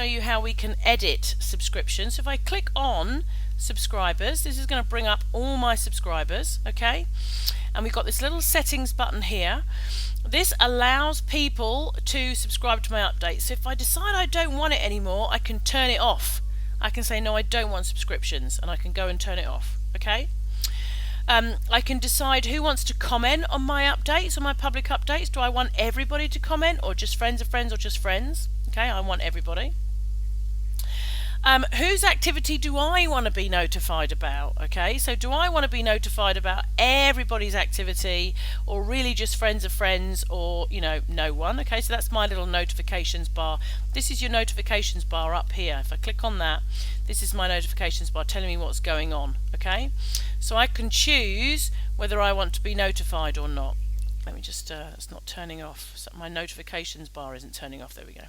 you how we can edit subscriptions. So if I click on subscribers, this is going to bring up all my subscribers, okay? And we've got this little settings button here. This allows people to subscribe to my updates. So if I decide I don't want it anymore, I can turn it off. I can say, no, I don't want subscriptions, and I can go and turn it off, okay? I can decide who wants to comment on my updates, on my public updates. Do I want everybody to comment, or just friends of friends, or just friends? Okay, I want everybody. Whose activity do I want to be notified about? Okay, so do I want to be notified about everybody's activity, or really just friends of friends, or no one? Okay, so that's my little notifications bar. This is your notifications bar up here. If I click on that, this is my notifications bar telling me what's going on. Okay, so I can choose whether I want to be notified or not. Let me just, it's not turning off. So my notifications bar isn't turning off. There we go.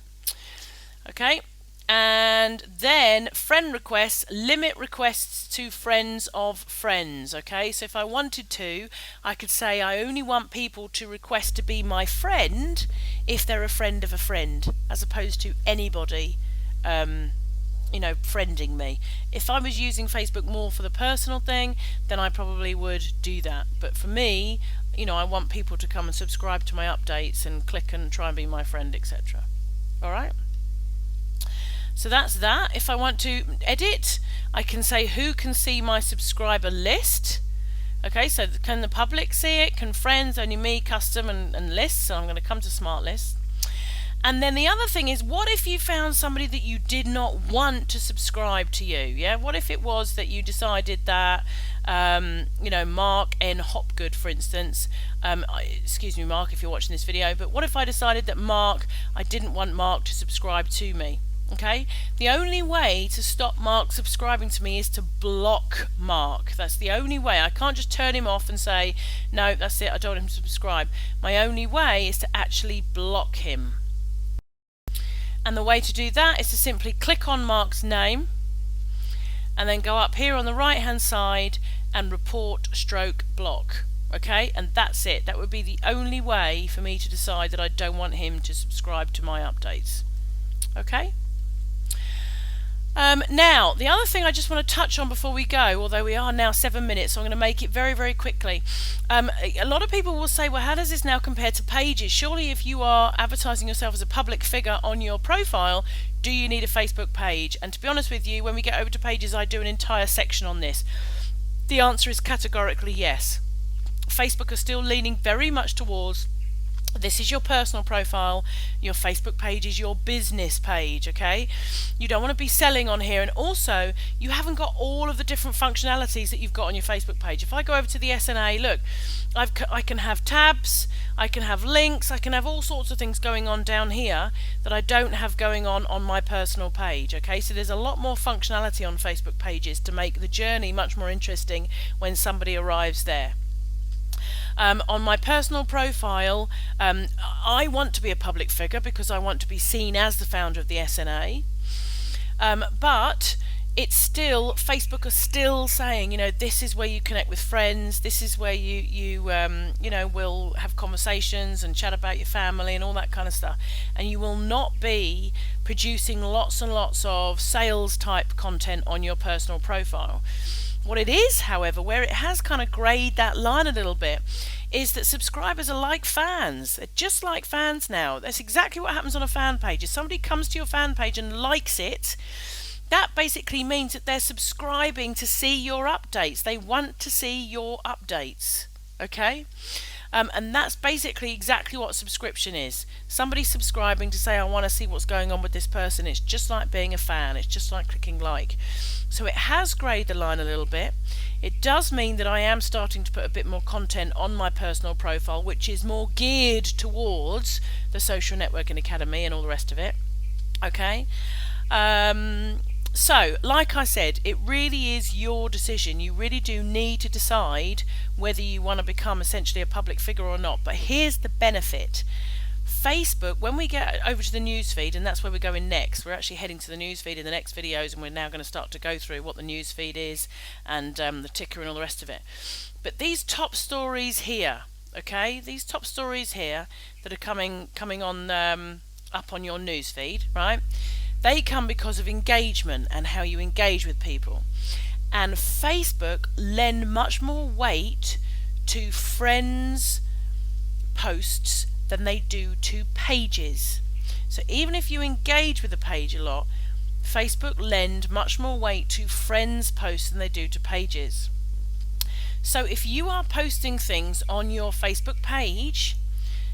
Okay. And then friend requests, limit requests to friends of friends. Okay, so if I wanted to, I could say I only want people to request to be my friend if they're a friend of a friend, as opposed to anybody friending me. If I was using Facebook more for the personal thing, then I probably would do that. But for me, I want people to come and subscribe to my updates and click and try and be my friend, etc. Alright? So that's that. If I want to edit, I can say who can see my subscriber list. Okay, so can the public see it? Can friends, only me, custom, and lists? So I'm going to come to smart lists. And then the other thing is, what if you found somebody that you did not want to subscribe to you? Yeah, what if it was that you decided that, Mark N. Hopgood, for instance, excuse me, Mark, if you're watching this video, but what if I decided that I didn't want Mark to subscribe to me? Okay, the only way to stop Mark subscribing to me is to block Mark. That's the only way. I can't just turn him off and say, no, that's it, I don't want him to subscribe. My only way is to actually block him. And the way to do that is to simply click on Mark's name and then go up here on the right hand side and report stroke block. Okay, and that's it. That would be the only way for me to decide that I don't want him to subscribe to my updates. Okay. Now, the other thing I just want to touch on before we go, although we are now 7 minutes, so I'm going to make it very, very quickly. A lot of people will say, well, how does this now compare to Pages? Surely if you are advertising yourself as a public figure on your profile, do you need a Facebook page? And to be honest with you, when we get over to Pages, I do an entire section on this. The answer is categorically yes. Facebook are still leaning very much towards this is your personal profile, your Facebook page is your business page, okay? You don't want to be selling on here, and also you haven't got all of the different functionalities that you've got on your Facebook page. If I go over to the SNA, look, I can have tabs, I can have links, I can have all sorts of things going on down here that I don't have going on my personal page, okay? So there's a lot more functionality on Facebook pages to make the journey much more interesting when somebody arrives there. On my personal profile, I want to be a public figure because I want to be seen as the founder of the SNA, but it's still, Facebook are still saying, this is where you connect with friends, this is where you will have conversations and chat about your family and all that kind of stuff, and you will not be producing lots and lots of sales type content on your personal profile. What it is, however, where it has kind of greyed that line a little bit, is that subscribers are like fans. They're just like fans now. That's exactly what happens on a fan page. If somebody comes to your fan page and likes it, that basically means that they're subscribing to see your updates. They want to see your updates. Okay? And that's basically exactly what subscription is. Somebody subscribing to say, I want to see what's going on with this person. It's just like being a fan. It's just like clicking like. So it has greyed the line a little bit. It does mean that I am starting to put a bit more content on my personal profile, which is more geared towards the Social Networking Academy and all the rest of it. Okay? So, like I said, it really is your decision. You really do need to decide whether you want to become essentially a public figure or not. But here's the benefit. Facebook, when we get over to the newsfeed, and that's where we're going next, we're actually heading to the newsfeed in the next videos, and we're now going to start to go through what the newsfeed is and the ticker and all the rest of it. But these top stories here, okay, these top stories here that are coming on up on your newsfeed, right? They come because of engagement and how you engage with people. And Facebook lend much more weight to friends' posts than they do to pages. So even if you engage with a page a lot, Facebook lend much more weight to friends' posts than they do to pages. So if you are posting things on your Facebook page,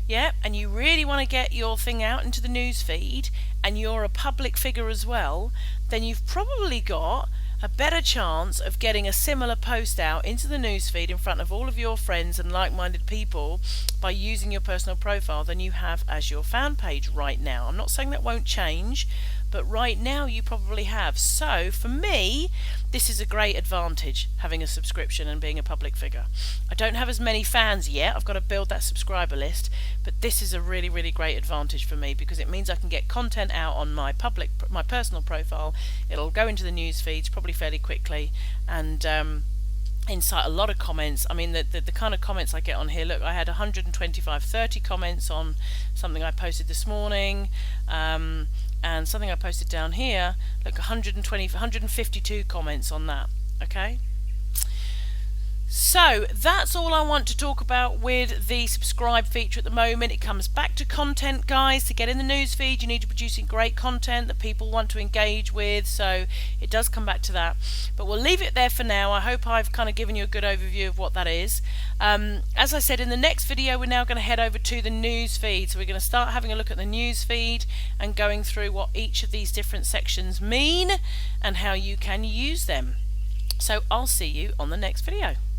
and you really want to get your thing out into the news feed, and you're a public figure as well, then you've probably got a better chance of getting a similar post out into the newsfeed in front of all of your friends and like-minded people by using your personal profile than you have as your fan page right now. I'm not saying that won't change, but right now you probably have. So for me, this is a great advantage, having a subscription and being a public figure. I don't have as many fans yet. I've got to build that subscriber list, but this is a really, really great advantage for me because it means I can get content out on my personal profile. It'll go into the news feeds probably fairly quickly and incite a lot of comments. I mean, the kind of comments I get on here, look, I had 30 comments on something I posted this morning, and something I posted down here, look, 152 comments on that. Okay, so that's all I want to talk about with the subscribe feature at the moment. It comes back to content, guys. To get in the news feed, you need to be producing great content that people want to engage with, so it does come back to that. But we'll leave it there for now. I hope I've kind of given you a good overview of what that is. As I said, in the next video, we're now going to head over to the news feed. So we're going to start having a look at the news feed and going through what each of these different sections mean and how you can use them. So I'll see you on the next video.